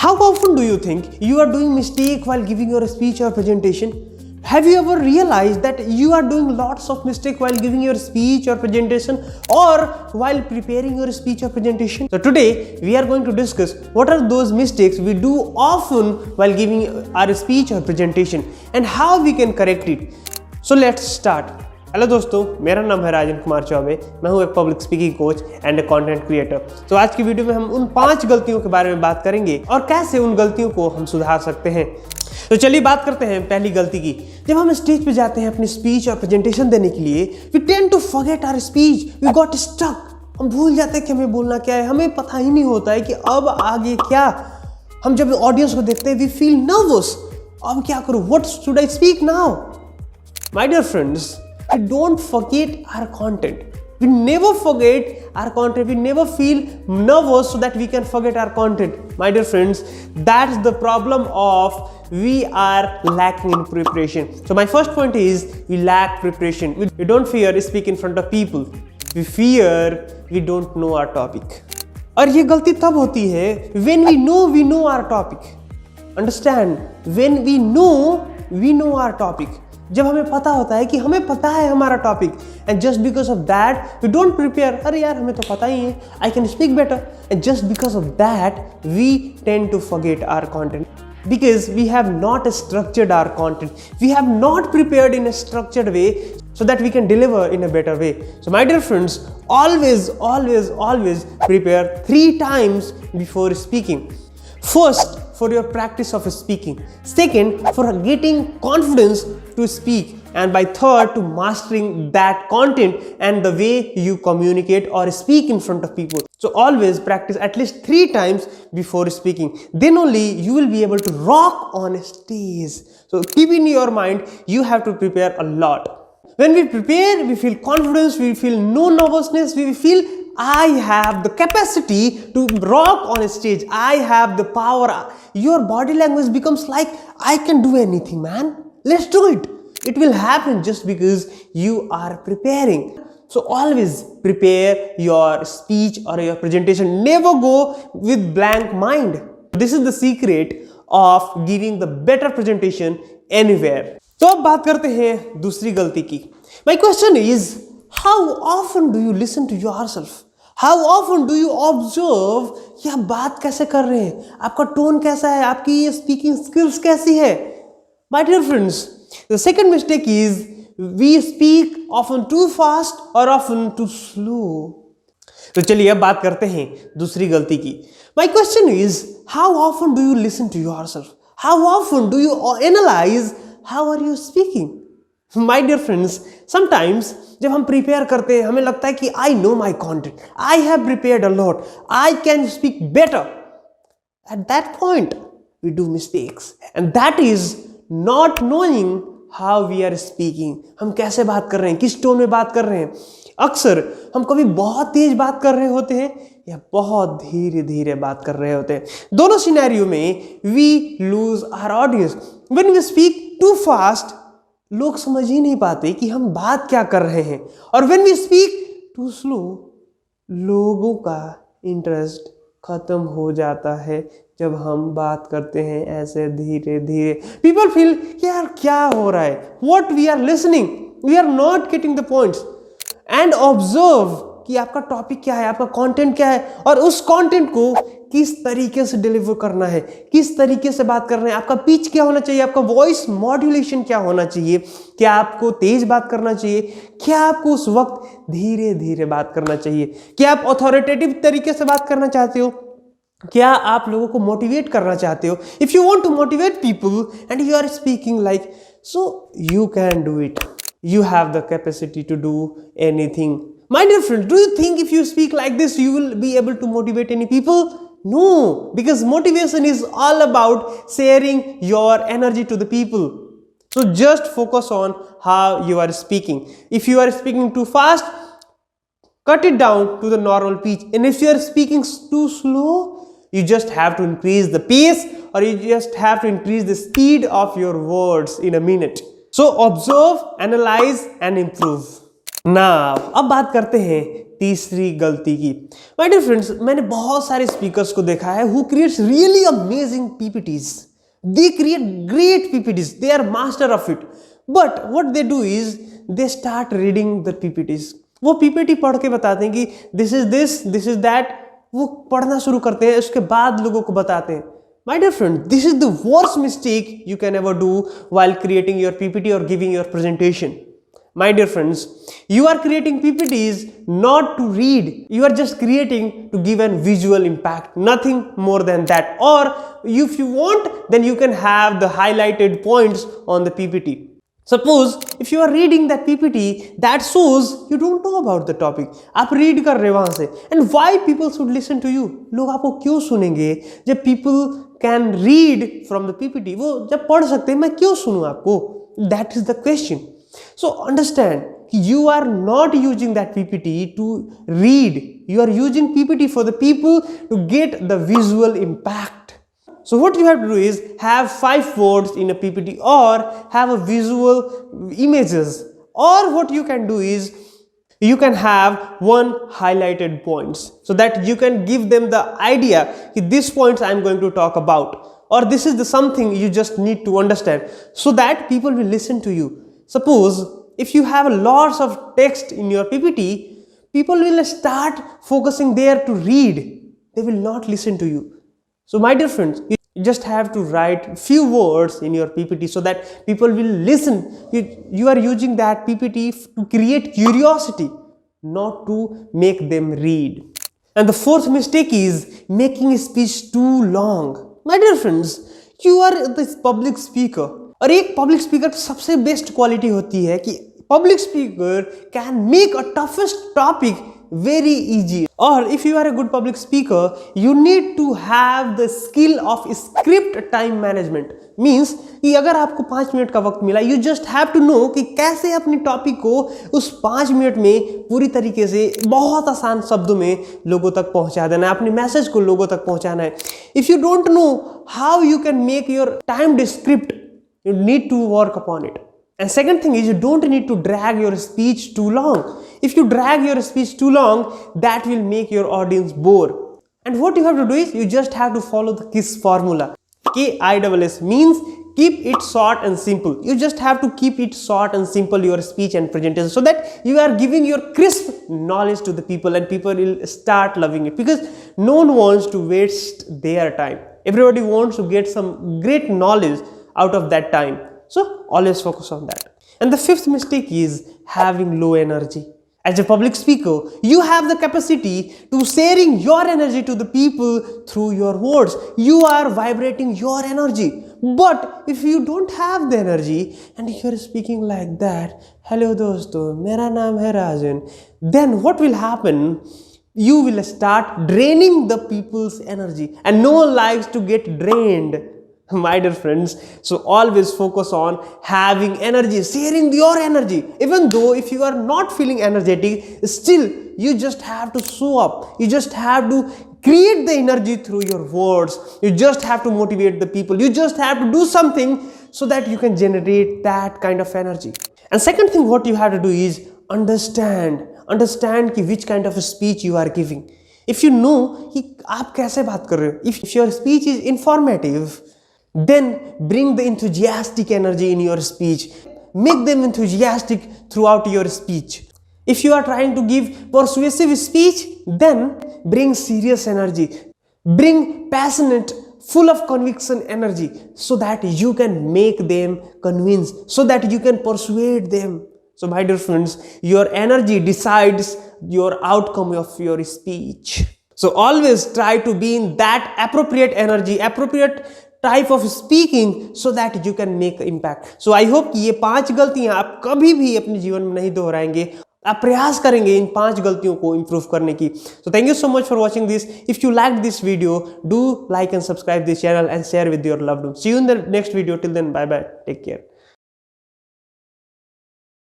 How often do you think you are doing mistake while giving your speech or presentation? Have you ever realized that you are doing lots of mistake while giving your speech or presentation or while preparing your speech or presentation? So today we are going to discuss what are those mistakes we do often while giving our speech or presentation and how we can correct it. So let's start. Hello दोस्तों, मेरा नाम है राजन कुमार चौबे। मैं हूं एक public speaking coach and content creator. तो आज की वीडियो में हम उन 5 गलतियों के बारे में बात करेंगे और कैसे उन गलतियों को हम सुधार सकते हैं। तो चलिए बात करते हैं पहली गलती की। जब हम स्टेज पे जाते हैं अपनी स्पीच और प्रेजेंटेशन देने के लिए, we tend to forget our speech, we got stuck. हम भूल जाते हैं कि हमें बोलना क्या है, हमें पता ही नहीं होता है कि अब आगे क्या। हम जब ऑडियंस को देखते हैं, वी फील नर्वस। अब क्या करूं, what should I speak now? My dear friends, we don't forget our content. We never forget our content. We never feel nervous so that we can forget our content. My dear friends, that's the problem of we are lacking in preparation. So my first point is we lack preparation. We don't fear to speak in front of people. We fear we don't know our topic. और ये गलती तब होती है when we know our topic. Understand? When we know our topic. जब हमें पता होता है कि हमें पता है हमारा topic and just because of that we don't prepare. अरे यार, हमें तो पता ही है, I can speak better, and just because of that we tend to forget our content because we have not structured our content, we have not prepared in a structured way so that we can deliver in a better way. So my dear friends, always prepare 3 times before speaking. First, for your practice of speaking. Second, for getting confidence to speak. And by third, to mastering that content and the way you communicate or speak in front of people. So always practice at least 3 times before speaking. Then only you will be able to rock on a stage. So keep in your mind, you have to prepare a lot. When we prepare, we feel confidence, we feel no nervousness, we feel I have the capacity to rock on a stage. I have the power. Your body language becomes like, I can do anything, man. Let's do it. It will happen just because you are preparing. So always prepare your speech or your presentation. Never go with blank mind. This is the secret of giving the better presentation anywhere. तो अब बात करते हैं दूसरी गलती की. My question is, how often do you listen to yourself? How often do you observe कि आप बात कैसे कर रहे हैं, आपका टोन कैसा है, आपकी ये स्पीकिंग स्किल्स कैसी है? My dear friends, the second mistake is we speak often too fast or often too slow. तो चलिए अब बात करते हैं दूसरी गलती की. My question is, how often do you listen to yourself? How often do you analyze how are you speaking? My dear friends, sometimes जब हम प्रिपेयर करते हैं, हमें लगता है कि I know my content, I have prepared a lot, I can speak better. At that point, we do mistakes, and that is not knowing how we are speaking. हम कैसे बात कर रहे हैं, किस टोन में बात कर रहे हैं. अक्सर हम कभी बहुत तेज बात कर रहे होते हैं या बहुत धीरे धीरे बात कर रहे होते हैं. दोनों सिनेरियो में we lose our audience. When we speak too fast, लोग समझ ही नहीं पाते कि हम बात क्या कर रहे हैं. और when we speak too slow, लोगों का इंटरेस्ट खत्म हो जाता है जब हम बात करते हैं ऐसे धीरे धीरे. People feel यार क्या हो रहा है, what we are listening, we are not getting the points. And observe कि आपका टॉपिक क्या है, आपका कंटेंट क्या है और उस कंटेंट को किस तरीके से डिलीवर करना है, किस तरीके से बात करना है, आपका पिच क्या होना चाहिए, आपका वॉइस मॉड्यूलेशन क्या होना चाहिए, क्या आपको तेज बात करना चाहिए, क्या आपको उस वक्त धीरे धीरे बात करना चाहिए, क्या आप अथॉरिटेटिव तरीके से बात करना चाहते हो, क्या आप लोगों को मोटिवेट करना चाहते हो. If you want to motivate people and you are speaking like, so you can do it. You have the capacity to do anything. My dear friends, do you think if you speak like this, you will be able to motivate any people? No, because motivation is all about sharing your energy to the people. So just focus on how you are speaking. If you are speaking too fast, cut it down to the normal pitch. And if you are speaking too slow, you just have to increase the pace or you just have to increase the speed of your words in a minute. So observe, analyze and improve. Now, अब बात करते हैं तीसरी गलती की। My dear friends, मैंने बहुत सारे स्पीकर्स को देखा है who creates really amazing PPTs, they create great PPTs, they are master of it, but what they do is they start reading the PPTs. वो पीपीटी पढ़ के बताते हैं कि दिस इज दैट, वो पढ़ना शुरू करते हैं, उसके बाद लोगों को बताते हैं। My dear friend, this is the worst mistake you can ever do while creating your PPT or giving your presentation. My dear friends, you are creating PPTs not to read. You are just creating to give a visual impact, nothing more than that. Or if you want, then you can have the highlighted points on the PPT. Suppose if you are reading that PPT, that shows you don't know about the topic. आप read कर रहे वहां से, and why people should listen to you? लोग आपको क्यों सुनेंगे जब people can read from the PPT? वो जब पढ़ सकते हैं, मैं क्यों सुनूं आपको? That is the question. So understand, you are not using that PPT to read. You are using PPT for the people to get the visual impact. So what you have to do is have 5 words in a PPT or have a visual images, or what you can do is you can have one highlighted points so that you can give them the idea that these points I am going to talk about, or this is the something you just need to understand so that people will listen to you. Suppose if you have lots of text in your PPT, people will start focusing there to read. They will not listen to you. So my dear friends, you just have to write few words in your PPT so that people will listen. You are using that PPT to create curiosity, not to make them read. And the fourth mistake is making a speech too long. My dear friends, you are the public speaker. और एक public speaker की सबसे best quality होती है कि public speaker can make a toughest topic very easy. Or if you are a good public speaker, you need to have the skill of script time management. Means कि अगर आपको 5 minute का वक्त मिला, you just have to know कि कैसे अपनी topic को उस 5 मिनट में पूरी तरीके से बहुत आसान शब्दों में लोगों तक पहुंचा देना है, अपने मैसेज को लोगों तक पहुंचाना है. If you don't know how you can make your timed script, you need to work upon it. And second thing is, you don't need to drag your speech too long. If you drag your speech too long, that will make your audience bored. And what you have to do is, you just have to follow the KISS formula. KISS means keep it short and simple. You just have to keep it short and simple, your speech and presentation, so that you are giving your crisp knowledge to the people and people will start loving it, because no one wants to waste their time. Everybody wants to get some great knowledge out of that time. So always focus on that. And the fifth mistake is having low energy. As a public speaker, you have the capacity to sharing your energy to the people through your words. You are vibrating your energy. But if you don't have the energy and if you're speaking like that, hello dosto, mera naam hai Rajan, then what will happen? You will start draining the people's energy, and no one likes to get drained. My dear friends, so always focus on having energy, sharing your energy. Even though if you are not feeling energetic, still you just have to show up. You just have to create the energy through your words. You just have to motivate the people. You just have to do something so that you can generate that kind of energy. And second thing what you have to do is understand which kind of a speech you are giving. If you know कि आप कैसे बात कर रहे हो, if your speech is informative, then bring the enthusiastic energy in your speech. Make them enthusiastic throughout your speech. If you are trying to give persuasive speech, then bring serious energy. Bring passionate, full of conviction energy, so that you can make them convince, so that you can persuade them. So my dear friends, your energy decides your outcome of your speech. So always try to be in that appropriate energy, appropriate type of speaking, so that you can make impact. So I hope कि ये 5 गलतियां आप कभी भी अपने जीवन में नहीं दोहराएंगे. आप प्रयास करेंगे इन 5 गलतियों को इंप्रूव करने की. So thank you so much for watching this. If you like this video, do like and subscribe this channel and share with your loved ones. See you in the next video. Till then, bye bye, take care.